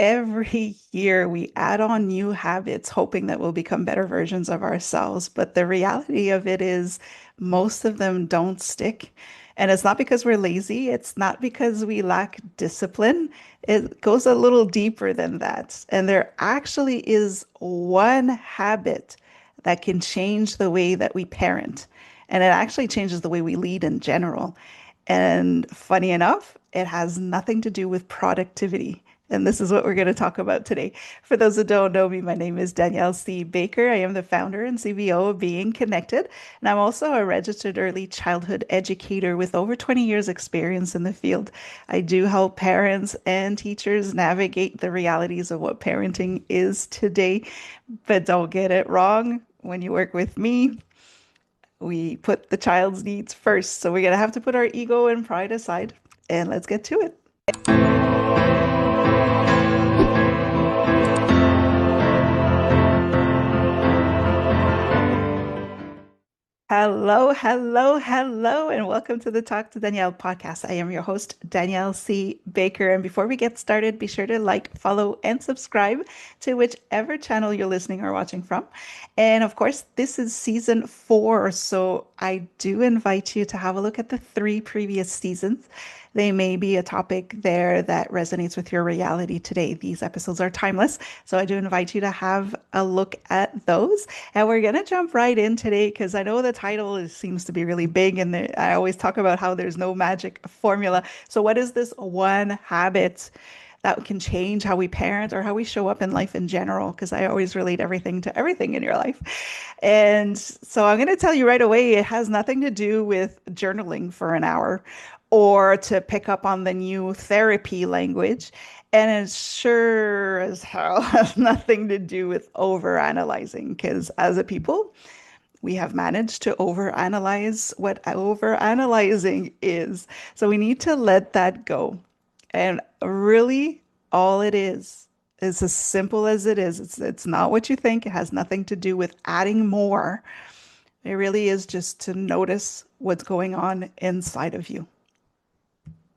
Every year we add on new habits, hoping that we'll become better versions of ourselves. But the reality of it is, most of them don't stick. And it's not because we're lazy, it's not because we lack discipline. It goes a little deeper than that. And there actually is one habit that can change the way that we parent. And it actually changes the way we lead in general. And funny enough, it has nothing to do with productivity. And this is what we're going to talk about today. For those who don't know me, my name is Danielle C Baker. I am the founder and CBO of Being Connected. And I'm also a registered early childhood educator with over 20 years experience in the field. I do help parents and teachers navigate the realities of what parenting is today. But don't get it wrong. When you work with me, we put the child's needs first. So we're going to have to put our ego and pride aside, and let's get to it. Hello, hello, hello, and welcome to the Talk to Danielle podcast. I am your host, Danielle C Baker. And before we get started, be sure to like, follow, and subscribe to whichever channel you're listening or watching from. And of course, this is season 4. So I do invite you to have a look at the 3 previous seasons. They may be a topic there that resonates with your reality today. These episodes are timeless. So I do invite you to have a look at those. And we're going to jump right in today because I know the title seems to be really big. And I always talk about how there's no magic formula. So, what is this one habit that can change how we parent or how we show up in life in general? Because I always relate everything to everything in your life. And so I'm going to tell you right away, it has nothing to do with journaling for an hour or to pick up on the new therapy language. And it sure as hell has nothing to do with overanalyzing, because as a people, we have managed to overanalyze what overanalyzing is. So we need to let that go. And really, all it is as simple as it is. It's not what you think. It has nothing to do with adding more. It really is just to notice what's going on inside of you.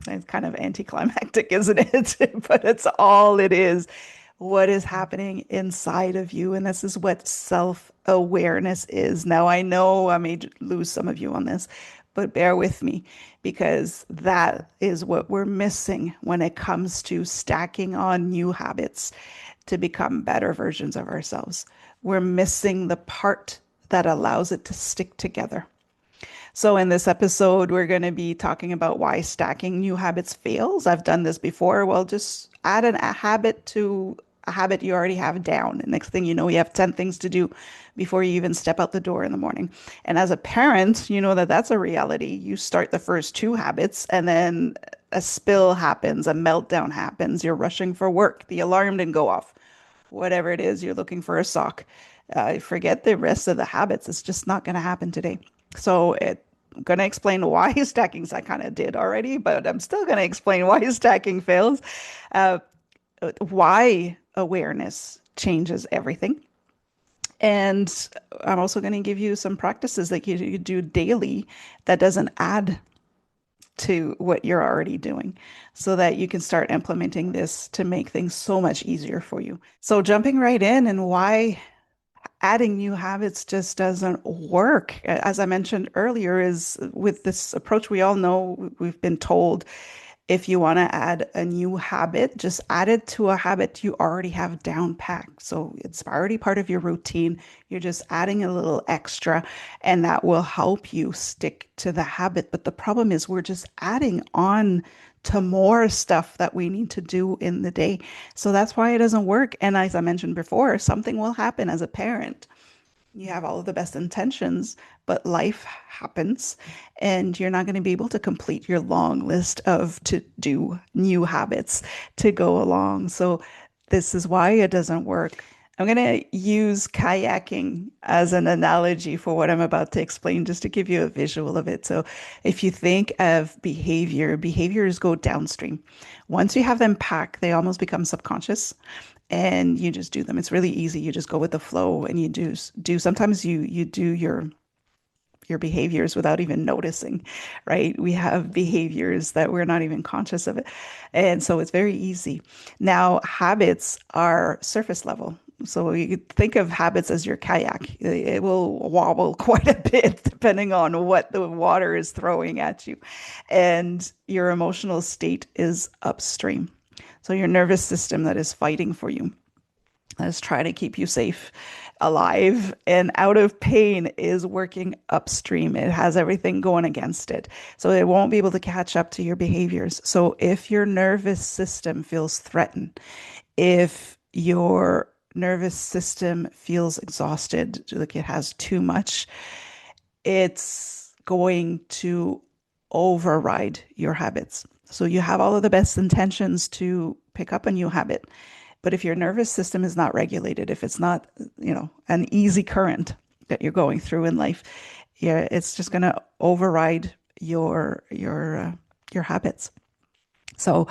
It's kind of anticlimactic, isn't it? But it's all it is. What is happening inside of you? And this is what self-awareness is. Now, I know I may lose some of you on this, but bear with me because that is what we're missing when it comes to stacking on new habits to become better versions of ourselves. We're missing the part that allows it to stick together. So, in this episode, we're going to be talking about why stacking new habits fails. I've done this before. Well, just add a habit to a habit you already have down. And next thing you know, you have 10 things to do before you even step out the door in the morning. And as a parent, you know that that's a reality. You start the first 2 habits, and then a spill happens, a meltdown happens. You're rushing for work, the alarm didn't go off. Whatever it is, you're looking for a sock. Forget the rest of the habits. It's just not going to happen today. So I'm going to explain why stacking, I kind of did already, but I'm still going to explain why stacking fails, uh, why awareness changes everything. And I'm also going to give you some practices that you do daily that doesn't add to what you're already doing so that you can start implementing this to make things so much easier for you. So jumping right in and why adding new habits just doesn't work. As I mentioned earlier, is with this approach, we all know we've been told if you want to add a new habit, just add it to a habit you already have down packed. So it's already part of your routine. You're just adding a little extra, and that will help you stick to the habit. But the problem is, we're just adding on to more stuff that we need to do in the day. So that's why it doesn't work. And as I mentioned before, something will happen as a parent. You have all of the best intentions, but life happens, and you're not going to be able to complete your long list of to do new habits to go along. So, this is why it doesn't work. I'm going to use kayaking as an analogy for what I'm about to explain, just to give you a visual of it. So, if you think of behaviors go downstream. Once you have them packed, they almost become subconscious and you just do them. It's really easy. You just go with the flow and you do sometimes you do your your behaviors without even noticing, right? We have behaviors that we're not even conscious of it. And so it's very easy. Now, habits are surface level. So you could think of habits as your kayak. It will wobble quite a bit depending on what the water is throwing at you. And your emotional state is upstream. So your nervous system that is fighting for you, is trying to keep you safe, alive, and out of pain is working upstream. It has everything going against it. So it won't be able to catch up to your behaviors. So if your nervous system feels threatened, if your nervous system feels exhausted, like it has too much, it's going to override your habits. So you have all of the best intentions to pick up a new habit. But if your nervous system is not regulated, if it's not, an easy current that you're going through in life, yeah, it's just going to override your habits. So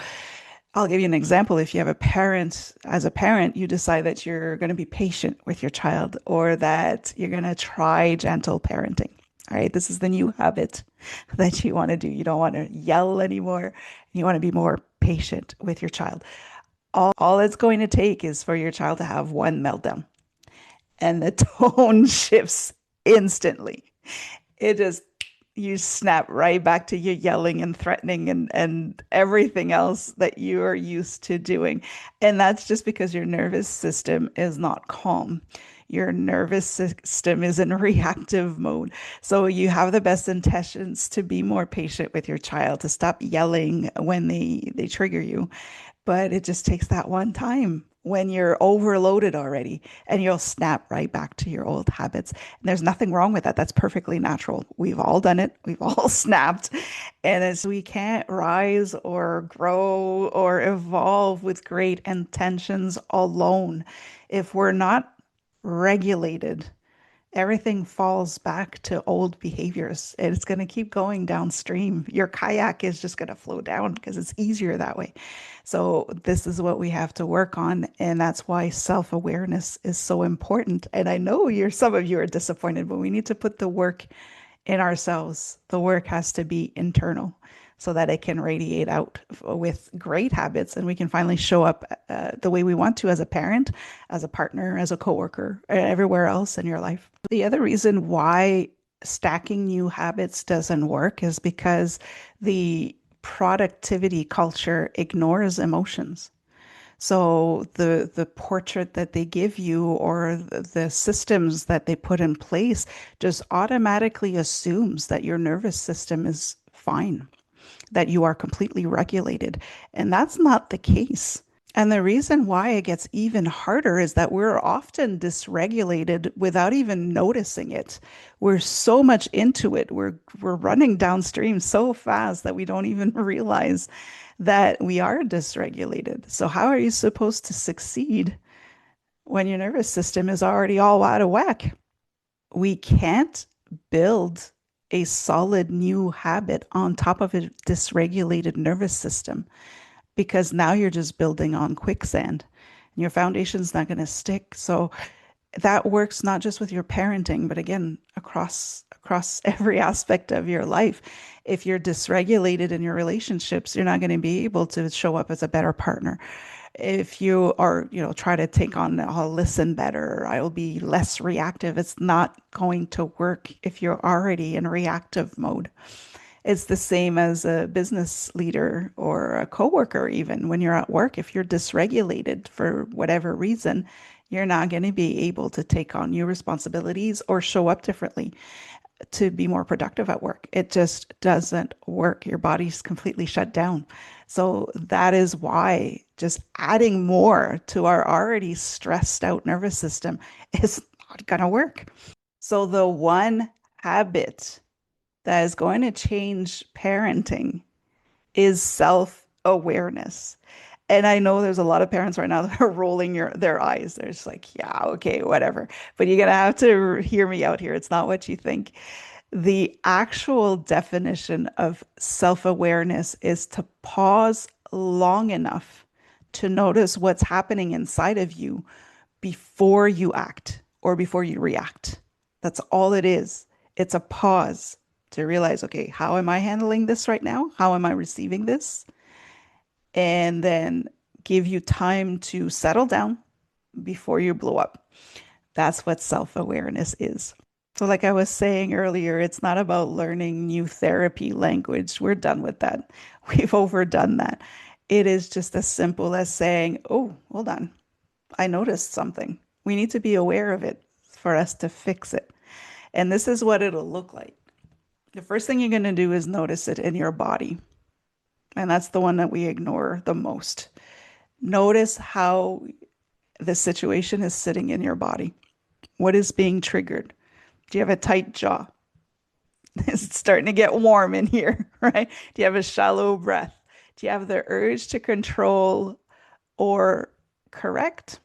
I'll give you an example. If you have a parent, as a parent, you decide that you're going to be patient with your child or that you're going to try gentle parenting. All right, this is the new habit that you want to do. You don't want to yell anymore. You want to be more patient with your child. All it's going to take is for your child to have one meltdown and the tone shifts instantly. It just, you snap right back to you yelling and threatening and everything else that you are used to doing. And that's just because your nervous system is not calm. Your nervous system is in reactive mode. So you have the best intentions to be more patient with your child, to stop yelling when they trigger you. But it just takes that one time when you're overloaded already and you'll snap right back to your old habits. And there's nothing wrong with that. That's perfectly natural. We've all done it. We've all snapped. And as we can't rise or grow or evolve with great intentions alone, if we're not regulated, everything falls back to old behaviors. It's going to keep going downstream. Your kayak is just going to flow down because it's easier that way. So, this is what we have to work on. And that's why self awareness is so important. And I know some of you are disappointed, but we need to put the work in ourselves. The work has to be internal so that it can radiate out with great habits and we can finally show up the way we want to as a parent, as a partner, as a coworker, everywhere else in your life. The other reason why stacking new habits doesn't work is because the productivity culture ignores emotions. So the portrait that they give you or the systems that they put in place just automatically assumes that your nervous system is fine, that you are completely regulated. And that's not the case. And the reason why it gets even harder is that we're often dysregulated without even noticing it. We're so much into it. We're running downstream so fast that we don't even realize that we are dysregulated. So how are you supposed to succeed when your nervous system is already all out of whack? We can't build a solid new habit on top of a dysregulated nervous system because now you're just building on quicksand and your foundation's not going to stick. So that works not just with your parenting, but again, across every aspect of your life. If you're dysregulated in your relationships, you're not going to be able to show up as a better partner. If you are, try to take on, I'll listen better, I'll be less reactive, it's not going to work if you're already in reactive mode. It's the same as a business leader or a coworker, even when you're at work. If you're dysregulated for whatever reason, you're not going to be able to take on new responsibilities or show up differently to be more productive at work. It just doesn't work. Your body's completely shut down. So that is why just adding more to our already stressed out nervous system is not going to work. So the one habit that is going to change parenting is self-awareness. And I know there's a lot of parents right now that are rolling their eyes. They're just like, yeah, okay, whatever. But you're going to have to hear me out here. It's not what you think. The actual definition of self-awareness is to pause long enough to notice what's happening inside of you before you act or before you react. That's all it is. It's a pause to realize, okay, how am I handling this right now? How am I receiving this? And then give you time to settle down before you blow up. That's what self-awareness is. So, like I was saying earlier, it's not about learning new therapy language. We're done with that. We've overdone that. It is just as simple as saying, oh, hold on, I noticed something. We need to be aware of it for us to fix it. And this is what it'll look like. The first thing you're going to do is notice it in your body. And that's the one that we ignore the most. Notice how the situation is sitting in your body. What is being triggered? Do you have a tight jaw? Is it starting to get warm in here, right? Do you have a shallow breath? Do you have the urge to control or correct?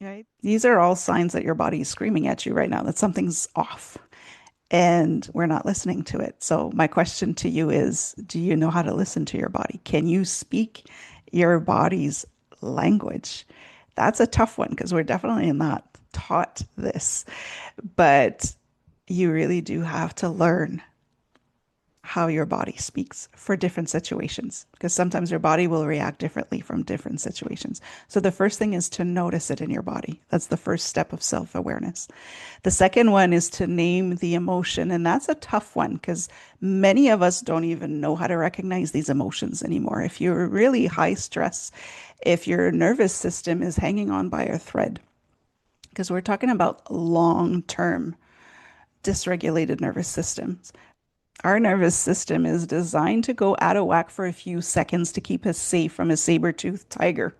Right? These are all signs that your body is screaming at you right now that something's off and we're not listening to it. So, my question to you is, do you know how to listen to your body? Can you speak your body's language? That's a tough one because we're definitely not taught this, but you really do have to learn how your body speaks for different situations because sometimes your body will react differently from different situations. So the first thing is to notice it in your body. That's the first step of self-awareness. The second one is to name the emotion. And that's a tough one because many of us don't even know how to recognize these emotions anymore. If you're really high stress, if your nervous system is hanging on by a thread, because we're talking about long-term dysregulated nervous systems. Our nervous system is designed to go out of whack for a few seconds to keep us safe from a saber-toothed tiger.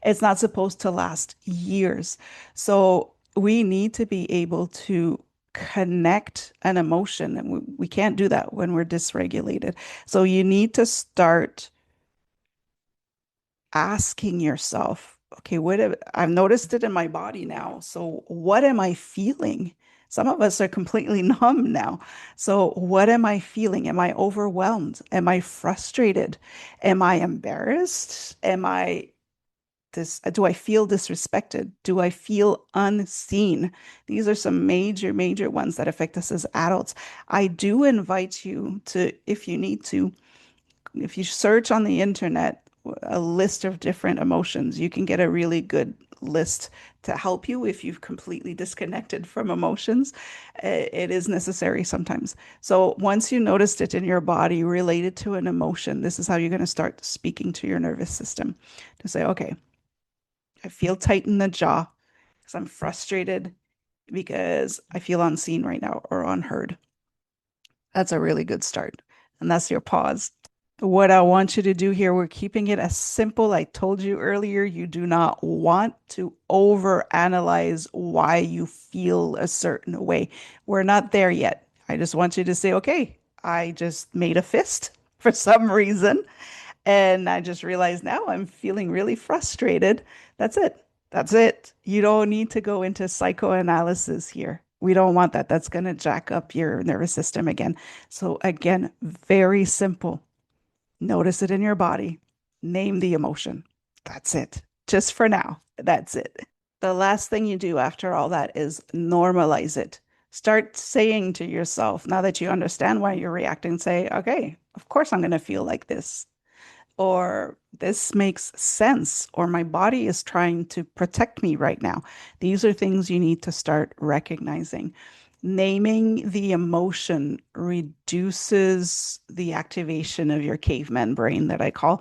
It's not supposed to last years. So we need to be able to connect an emotion, and we can't do that when we're dysregulated. So you need to start asking yourself, okay, I've noticed it in my body now. So what am I feeling? Some of us are completely numb now. So what am I feeling? Am I overwhelmed? Am I frustrated? Am I embarrassed? Do I feel disrespected? Do I feel unseen? These are some major, major ones that affect us as adults. I do invite you to, if you need to, if you search on the internet a list of different emotions, you can get a really good list to help you if you've completely disconnected from emotions. It is necessary sometimes. So once you noticed it in your body related to an emotion, this is how you're going to start speaking to your nervous system to say, okay, I feel tight in the jaw because I'm frustrated because I feel unseen right now or unheard. That's a really good start. And that's your pause. What I want you to do here, we're keeping it as simple. I told you earlier, you do not want to overanalyze why you feel a certain way. We're not there yet. I just want you to say, okay, I just made a fist for some reason. And I just realized now I'm feeling really frustrated. That's it. That's it. You don't need to go into psychoanalysis here. We don't want that. That's going to jack up your nervous system again. So, again, very simple. Notice it in your body. Name the emotion. That's it. Just for now. That's it. The last thing you do after all that is normalize it. Start saying to yourself, now that you understand why you're reacting, say, okay, of course I'm going to feel like this, or this makes sense, or my body is trying to protect me right now. These are things you need to start recognizing. Naming the emotion reduces the activation of your caveman brain that I call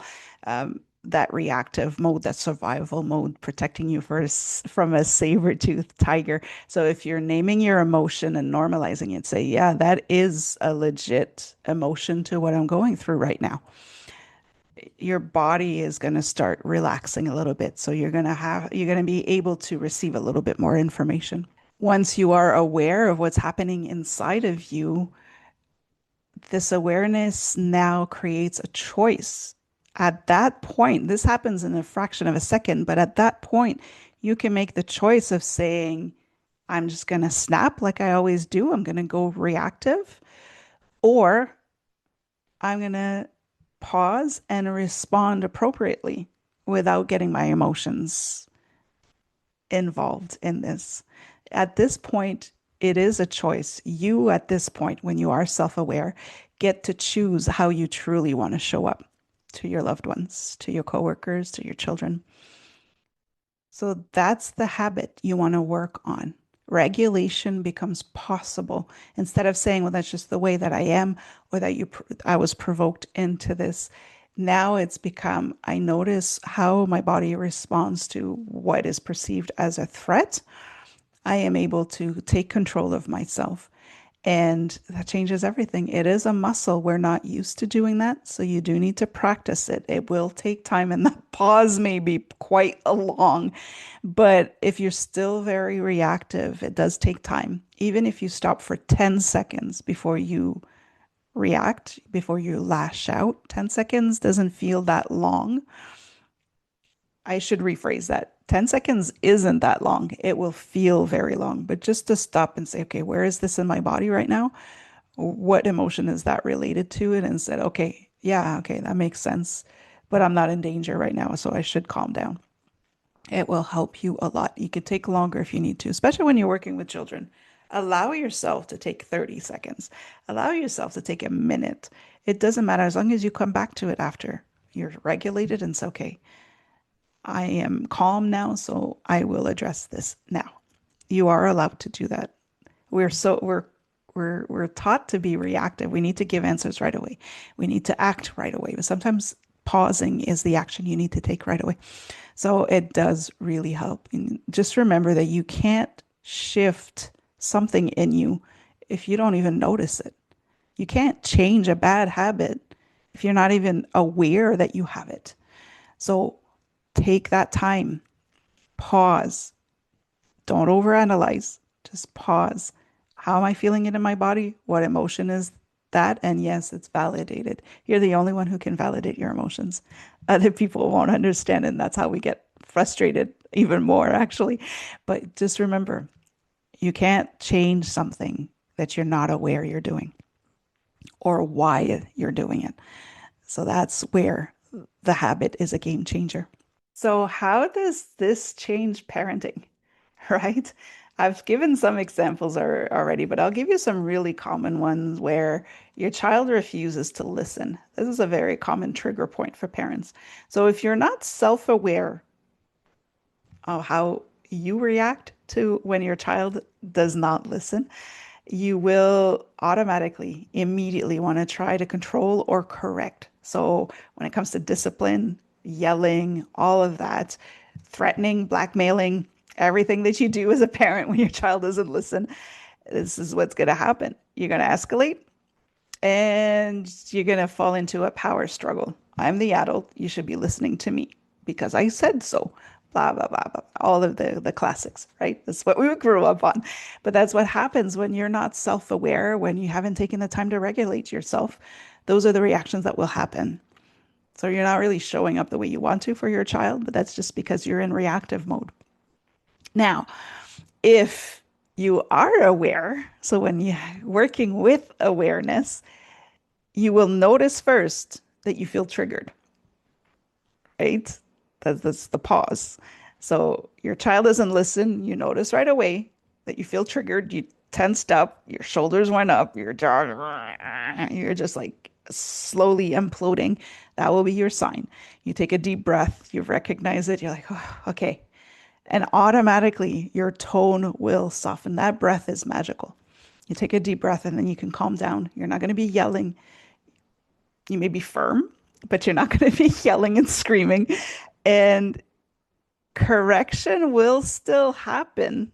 that reactive mode, that survival mode, protecting you from a saber-toothed tiger. So if you're naming your emotion and normalizing it, say, yeah, that is a legit emotion to what I'm going through right now. Your body is going to start relaxing a little bit. So you're going to be able to receive a little bit more information. Once you are aware of what's happening inside of you, this awareness now creates a choice. At that point, this happens in a fraction of a second, but at that point, you can make the choice of saying, I'm just going to snap like I always do. I'm going to go reactive, or I'm going to pause and respond appropriately without getting my emotions involved in this. At this point, it is a choice. You, at this point, when you are self aware, get to choose how you truly want to show up to your loved ones, to your coworkers, to your children. So that's the habit you want to work on. Regulation becomes possible instead of saying, well, that's just the way that I am, or that I was provoked into this. Now it's become, I notice how my body responds to what is perceived as a threat. I am able to take control of myself. And that changes everything. It is a muscle. We're not used to doing that. So you do need to practice it. It will take time, and the pause may be quite a long. But if you're still very reactive, it does take time. Even if you stop for 10 seconds before you react, before you lash out, 10 seconds doesn't feel that long. I should rephrase that. 10 seconds isn't that long. It will feel very long, but just to stop and say, okay, where is this in my body right now? What emotion is that related to it? And said, okay, yeah, okay, that makes sense, but I'm not in danger right now, so I should calm down. It will help you a lot. You could take longer if you need to, especially when you're working with children. Allow yourself to take 30 seconds. Allow yourself to take a minute. It doesn't matter as long as you come back to it after you're regulated and it's okay. I am calm now, so I will address this now. You are allowed to do that. We're so we're taught to be reactive. We need to give answers right away. We need to act right away. But sometimes pausing is the action you need to take right away. So it does really help. And just remember that you can't shift something in you if you don't even notice it. You can't change a bad habit if you're not even aware that you have it. So take that time, pause, don't overanalyze, just pause. How am I feeling it in my body? What emotion is that? And yes, it's validated. You're the only one who can validate your emotions. Other people won't understand, and that's how we get frustrated even more, actually. But just remember, you can't change something that you're not aware you're doing or why you're doing it. So that's where the habit is a game changer. So, how does this change parenting? Right? I've given some examples already, but I'll give you some really common ones where your child refuses to listen. This is a very common trigger point for parents. So, if you're not self-aware of how you react to when your child does not listen, you will automatically, immediately want to try to control or correct. So when it comes to discipline, yelling, all of that, threatening, blackmailing, everything that you do as a parent when your child doesn't listen, this is what's going to happen. You're going to escalate and you're going to fall into a power struggle. I'm the adult. You should be listening to me because I said so. Blah, blah, blah, blah. All of the classics, right? That's what we grew up on. But that's what happens when you're not self-aware, when you haven't taken the time to regulate yourself. Those are the reactions that will happen. So you're not really showing up the way you want to for your child, but that's just because you're in reactive mode. Now, if you are aware, so when you're working with awareness, you will notice first that you feel triggered, right? That's the pause. So your child doesn't listen. You notice right away that you feel triggered. You tensed up. Your shoulders went up. Your jaw, you're just like slowly imploding. That will be your sign. You take a deep breath. You recognize it. You're like, oh, okay. And automatically your tone will soften. That breath is magical. You take a deep breath and then you can calm down. You're not going to be yelling. You may be firm, but you're not going to be yelling and screaming. And correction will still happen,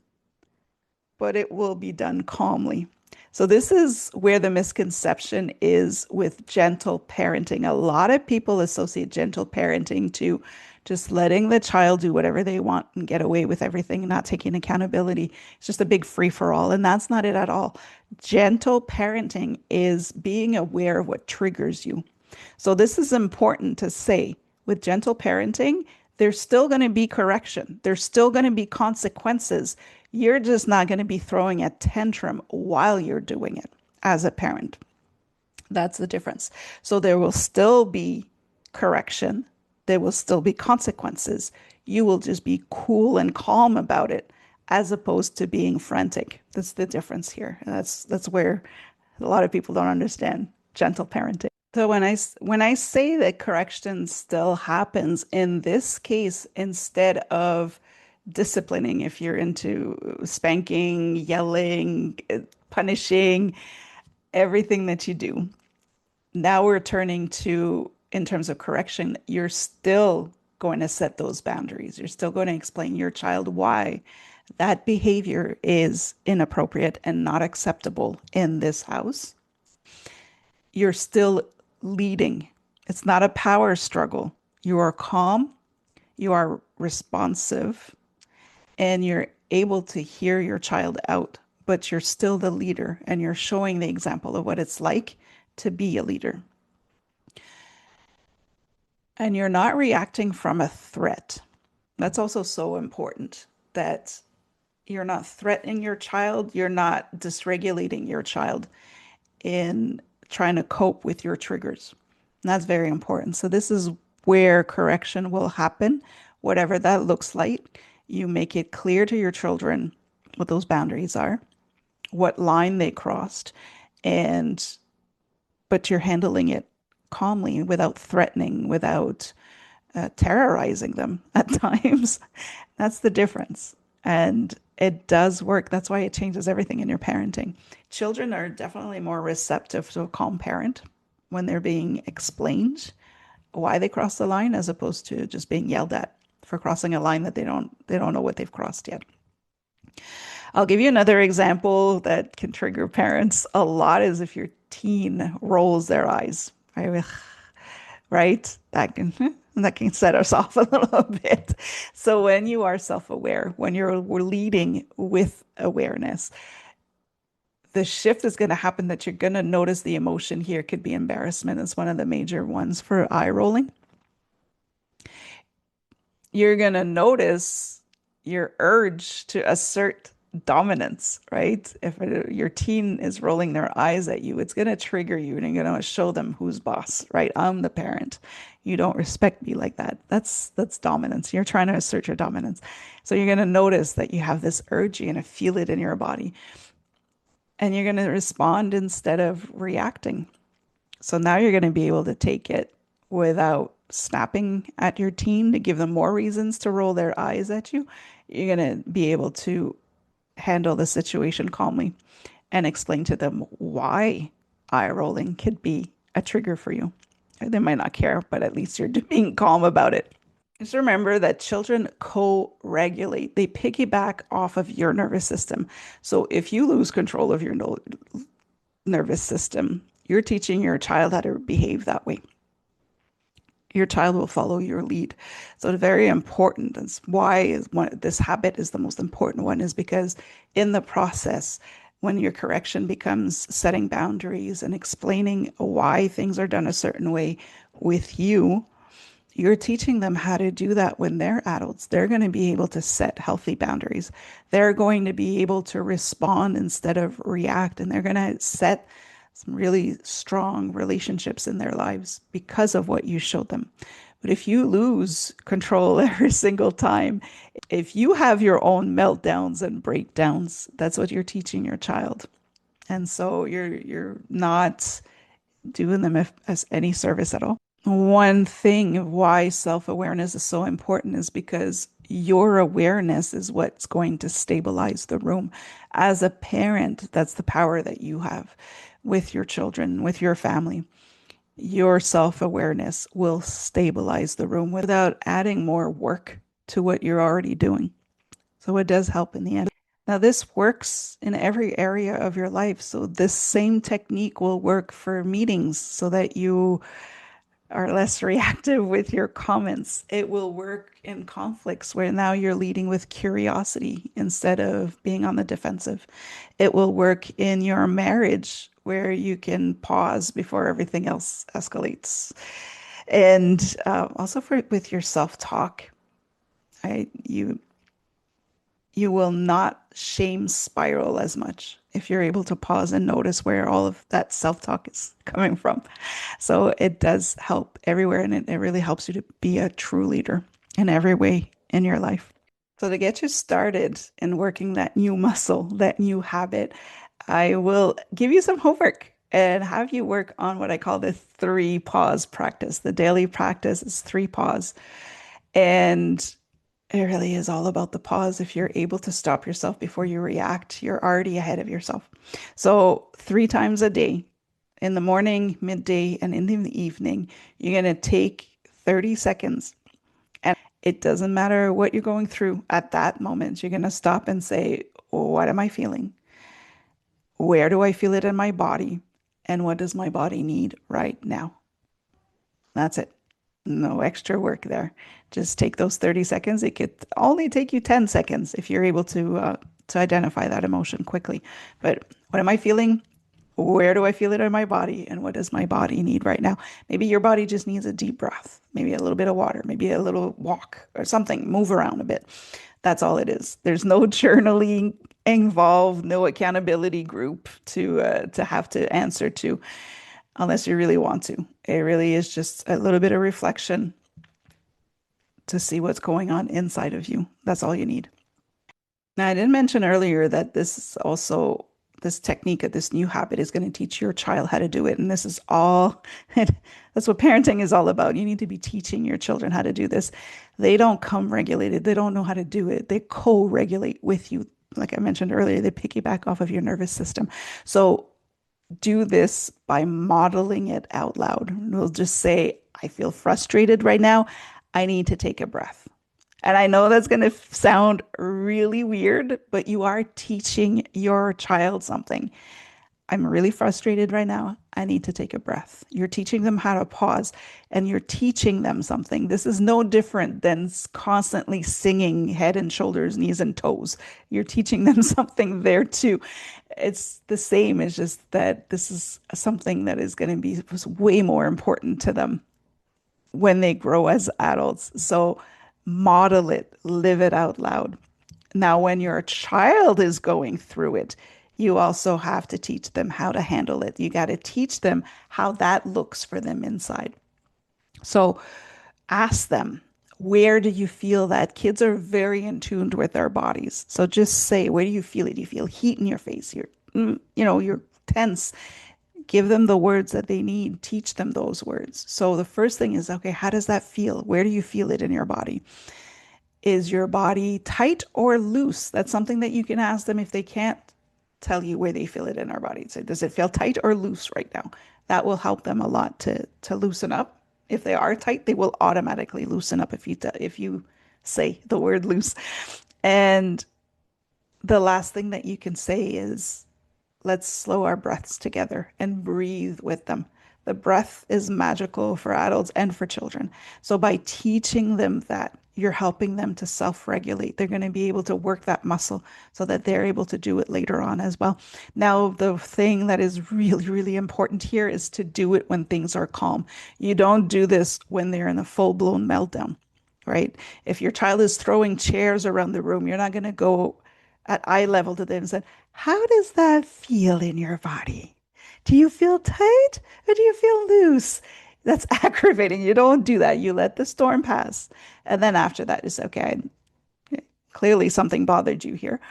but it will be done calmly. So, this is where the misconception is with gentle parenting. A lot of people associate gentle parenting to just letting the child do whatever they want and get away with everything and not taking accountability. It's just a big free for all. And that's not it at all. Gentle parenting is being aware of what triggers you. So, this is important to say with gentle parenting, there's still going to be correction, there's still going to be consequences. You're just not going to be throwing a tantrum while you're doing it as a parent. That's the difference. So there will still be correction, there will still be consequences. You will just be cool and calm about it as opposed to being frantic. That's the difference here. And that's where a lot of people don't understand gentle parenting. So when I say that correction still happens in this case, instead of disciplining, if you're into spanking, yelling, punishing, everything that you do, now we're turning to, in terms of correction, you're still going to set those boundaries. You're still going to explain your child why that behavior is inappropriate and not acceptable in this house. You're still leading. It's not a power struggle. You are calm, you are responsive, and you're able to hear your child out, but you're still the leader and you're showing the example of what it's like to be a leader. And you're not reacting from a threat. That's also so important, that you're not threatening your child, you're not dysregulating your child in trying to cope with your triggers. And that's very important. So this is where correction will happen, whatever that looks like. You make it clear to your children what those boundaries are, what line they crossed, and but you're handling it calmly without threatening, without terrorizing them at times. That's the difference. And it does work. That's why it changes everything in your parenting. Children are definitely more receptive to a calm parent when they're being explained why they crossed the line, as opposed to just being yelled at for crossing a line that they don't know what they've crossed yet. I'll give you another example that can trigger parents a lot, is if your teen rolls their eyes. Right? That can set us off a little bit. So when you are self-aware, when we're leading with awareness, the shift is going to happen, that you're going to notice the emotion here could be embarrassment. It's one of the major ones for eye rolling. You're going to notice your urge to assert dominance, right? If your teen is rolling their eyes at you, it's going to trigger you, and you're going to show them who's boss, right? I'm the parent. You don't respect me like that. That's dominance. You're trying to assert your dominance. So you're going to notice that you have this urge. You're going to feel it in your body, and you're going to respond instead of reacting. So now you're going to be able to take it without snapping at your teen to give them more reasons to roll their eyes at you. You're going to be able to handle the situation calmly and explain to them why eye rolling could be a trigger for you. They might not care, but at least you're being calm about it. Just remember that children co-regulate. They piggyback off of your nervous system. So if you lose control of your nervous system, you're teaching your child how to behave that way. Your child will follow your lead. So it's very important. That's why this habit is the most important one, is because in the process, when your correction becomes setting boundaries and explaining why things are done a certain way with you, you're teaching them how to do that when they're adults. They're going to be able to set healthy boundaries. They're going to be able to respond instead of react, and they're going to set some really strong relationships in their lives because of what you showed them. But if you lose control every single time, if you have your own meltdowns and breakdowns, that's what you're teaching your child. And so you're not doing them as any service at all. One thing why self-awareness is so important is because your awareness is what's going to stabilize the room. As a parent, that's the power that you have with your children, with your family. Your self-awareness will stabilize the room without adding more work to what you're already doing. So it does help in the end. Now, this works in every area of your life. So this same technique will work for meetings so that you are less reactive with your comments. It will work in conflicts where now you're leading with curiosity instead of being on the defensive. It will work in your marriage where you can pause before everything else escalates. And also with your self-talk, you will not shame spiral as much if you're able to pause and notice where all of that self-talk is coming from. So it does help everywhere, and it really helps you to be a true leader in every way in your life. So to get you started in working that new muscle, that new habit, I will give you some homework and have you work on what I call the three pause practice. The daily practice is three pause. And it really is all about the pause. If you're able to stop yourself before you react, you're already ahead of yourself. So, three times a day, in the morning, midday, and in the evening, you're going to take 30 seconds. And it doesn't matter what you're going through at that moment. You're going to stop and say, what am I feeling? Where do I feel it in my body? And what does my body need right now? That's it. No extra work there. Just take those 30 seconds. It could only take you 10 seconds if you're able to identify that emotion quickly. But what am I feeling? Where do I feel it in my body? And what does my body need right now? Maybe your body just needs a deep breath, maybe a little bit of water, maybe a little walk or something, move around a bit. That's all it is. There's no journaling involved, no accountability group to have to answer to unless you really want to. It really is just a little bit of reflection to see what's going on inside of you. That's all you need. Now, I didn't mention earlier that this is also this technique of this new habit is going to teach your child how to do it. And this is all, that's what parenting is all about. You need to be teaching your children how to do this. They don't come regulated, they don't know how to do it. They co regulate with you. Like I mentioned earlier, they piggyback off of your nervous system. So do this by modeling it out loud. We'll just say, I feel frustrated right now. I need to take a breath. And I know that's going to sound really weird, but you are teaching your child something. I'm really frustrated right now. I need to take a breath. You're teaching them how to pause and you're teaching them something. This is no different than constantly singing head and shoulders, knees and toes. You're teaching them something there too. It's the same. It's just that this is something that is going to be way more important to them when they grow as adults. So model it, live it out loud. Now, when your child is going through it, you also have to teach them how to handle it. You got to teach them how that looks for them inside. So ask them, where do you feel that? Kids are very in tune with their bodies. So just say, where do you feel it? Do you feel heat in your face? You're tense. Give them the words that they need. Teach them those words. So the first thing is, okay, how does that feel? Where do you feel it in your body? Is your body tight or loose? That's something that you can ask them if they can't tell you where they feel it in their body. So does it feel tight or loose right now? That will help them a lot to loosen up. If they are tight, they will automatically loosen up if you say the word loose. And the last thing that you can say is, let's slow our breaths together and breathe with them. The breath is magical for adults and for children. So by teaching them that, you're helping them to self-regulate. They're going to be able to work that muscle so that they're able to do it later on as well. Now, the thing that is really, really important here is to do it when things are calm. You don't do this when they're in a full-blown meltdown, right? If your child is throwing chairs around the room, you're not going to go at eye level to them and say, how does that feel in your body? Do you feel tight or do you feel loose? That's aggravating. You don't do that. You let the storm pass. And then after that, it's okay. Clearly, something bothered you here.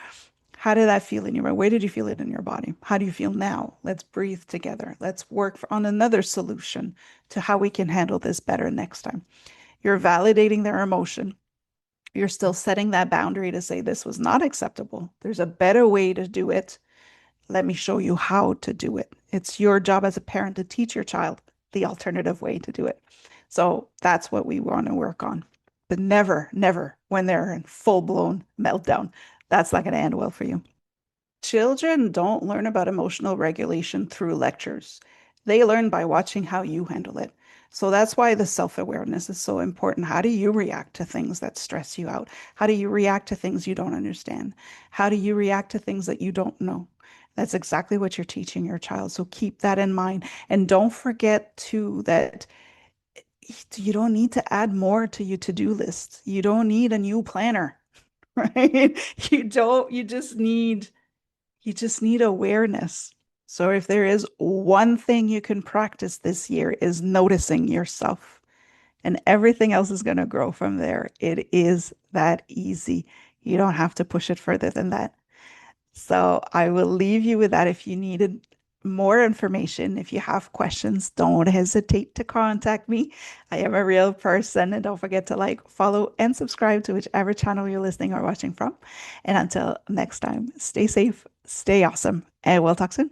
How did that feel in your body? Where did you feel it in your body? How do you feel now? Let's breathe together. Let's work on another solution to how we can handle this better next time. You're validating their emotion. You're still setting that boundary to say this was not acceptable. There's a better way to do it. Let me show you how to do it. It's your job as a parent to teach your child the alternative way to do it. So that's what we want to work on. But never, never when they're in full blown meltdown. That's not going to end well for you. Children don't learn about emotional regulation through lectures. They learn by watching how you handle it. So that's why the self-awareness is so important. How do you react to things that stress you out? How do you react to things you don't understand? How do you react to things that you don't know? That's exactly what you're teaching your child. So keep that in mind. And don't forget too that you don't need to add more to your to-do list. You don't need a new planner, right? You just need awareness. So if there is one thing you can practice this year is noticing yourself, and everything else is going to grow from there. It is that easy. You don't have to push it further than that. So I will leave you with that. If you needed more information, if you have questions, don't hesitate to contact me. I am a real person. And don't forget to like, follow, and subscribe to whichever channel you're listening or watching from. And until next time, stay safe, stay awesome, and we'll talk soon.